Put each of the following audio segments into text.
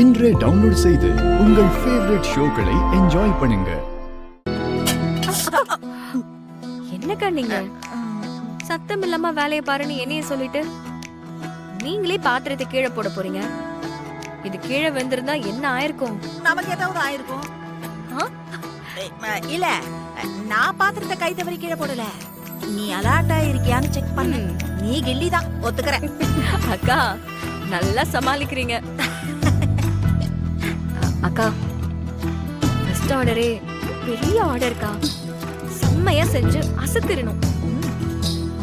இன்றே டவுன்லோட் செய்து உங்கள் ஃபேவரட் ஷோக்களை என்ஜாய் பண்ணுங்க. என்னக்கா நீங்க சத்தம் இல்லாம வேலையை பாருன்னு என்னைய சொல்லிட்டு நீங்களே பாத்திரத்தை கீழே போட போறீங்க. இது கீழே வந்திருந்தா என்ன ஆயிருக்கும்? நமக்கு ஏதாவது ஆயிருக்கும். இல்ல, நான் பாத்திரத்தை கை தவறி கீழே போடல. நீ அலர்ட்டா இருக்கியான்னு செக் பண்ணு. நீ கில்லிதான், ஒத்துக்கிறேன். அக்கா நல்லா சமாளிக்கிறீங்க. அக்கா ஃபர்ஸ்ட் ஆர்டரே பெரிய ஆர்டர்க்கா, செம்மையா செஞ்சு அசத்திரணும்.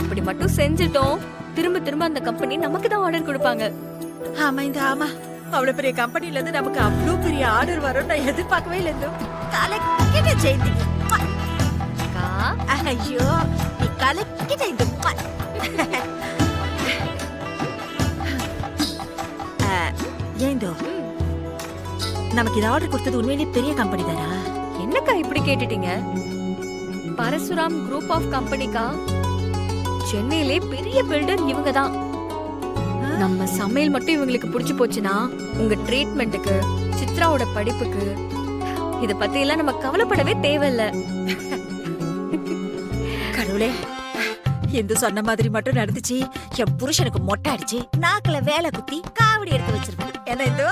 அப்படி மட்டும் செஞ்சுட்டோம், திரும்ப திரும்ப அந்த கம்பெனி நமக்கு தான் ஆர்டர் கொடுப்பாங்க. ஆமா, இந்த ஆமா அவ்வளவு பெரிய கம்பெனில இருந்து நமக்கு அவ்வளவு பெரிய ஆர்டர் வரும் நான் எதிர்பார்க்கவே இல்லை. கலக்கிட்ட ஜெயந்தி. அக்கா ஐயோ, நீ கலக்கிட்ட இந்த ஏந்தோ நமக்கு இது ஆர்டர் கொடுத்தது உண்மையிலேயே பெரிய கம்பெனி தானா? என்னக்கா இப்படி கேட்டுட்டீங்க? பரசுராம் குரூப் ஆஃப் கம்பெனிக்கா, சென்னையிலே பெரிய பில்டர் இவங்க தான். நம்ம சமையல் மட்டும் இவங்களுக்கு பிடிச்சு போச்சுன்னா உங்க ட்ரீட்மெண்ட்டுக்கு, சித்ராவோட படிப்புக்கு, இத பத்தி எல்லாம் நம்ம கவலைப்படவே தேவையில்ல. கடவுளே, எந்த சொன்ன மாதிரி மட்டும் நடந்துச்சு, என் புருஷனுக்கு மொட்டை அடிச்சு நாக்குல வேலை குத்தி காவடி எடுத்து வச்சிருப்பேன். என்ன இது?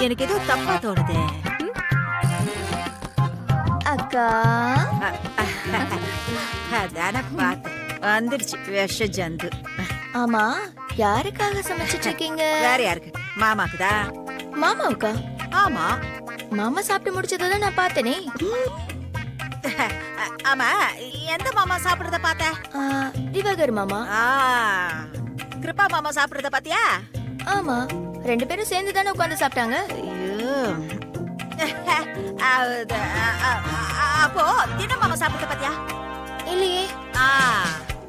எனக்கு ஏதோ தப்பா தோணுது. அக்கா அதான பார்த்து வந்துடுச்சு விஷ ஜந்து. ஆமா, யாருக்காக சமைச்சிட்டு இருக்கீங்க? வேற யாருக்கு? மாமாக்குதா? மாமாவுக்கா? ஆமா, மாமா சாப்பிட்டு முடிச்சதான் நான் பார்த்தேனே. ஆமா, எந்த மாமா சாப்பிடுறத பார்த்த? திவாகர் மாமா. கிருப்பா மாமா சாப்பிடுறத பாத்தியா? ஆமா, ரெண்டு பேரும் சேர்ந்து தானே உட்கார்ந்து சாப்பிட்டாங்க. அப்போ தின மாமா சாப்பிடுறத பாத்தியா? இல்லையே.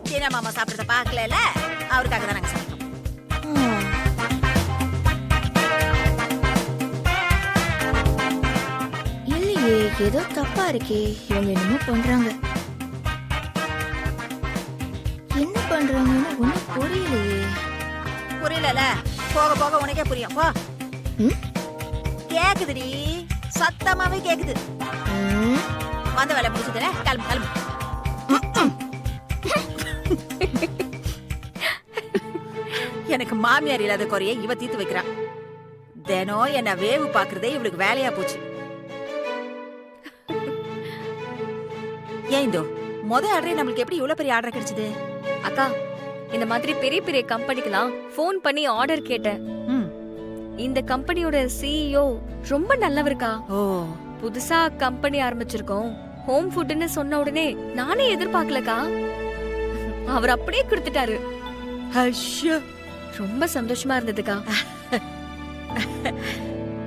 தின மாமா சாப்பிடுறத பாக்கல, அவருக்காக தான் நாங்க சாப்பிட்டோம். இல்லையே, ஏதோ தப்பா இருக்கே. இவங்க என்னமோ பண்றாங்க. என்ன பண்றாங்கன்னு ஒண்ணும் புரியலையே. புரியல, போக போக உனக்கே புரியும். போ. கேக்குதுடி, சத்தமாவே கேக்குது. வந்த வேலை முடிச்சுதுல, கிளம்பு கிளம்பு. எனக்கு மாமியார் இல்லாத குறைய இவ தீர்த்து வைக்கிறா. தினம் என்ன வேவு பாக்குறதே இவளுக்கு வேலையா போச்சு. ஏன் இந்தோ முத ஆர்டரே நம்மளுக்கு எப்படி இவ்வளவு பெரிய ஆர்டர் கிடைச்சது? அக்கா, இந்த மாதிரி பெரிய பெரிய கம்பெனிக்கெல்லாம் போன் பண்ணி ஆர்டர் கேட்டேன். இந்த கம்பெனியோட சிஇஓ ரொம்ப நல்லவருக்கா. புதுசா கம்பெனி ஆரம்பிச்சிருக்கோம், ஹோம் ஃபுட்னு சொன்ன உடனே நானே எதிர்பார்க்கலக்கா, அவர் அப்படியே கொடுத்துட்டாரு. ரொம்ப சந்தோஷமா இருந்ததுக்கா.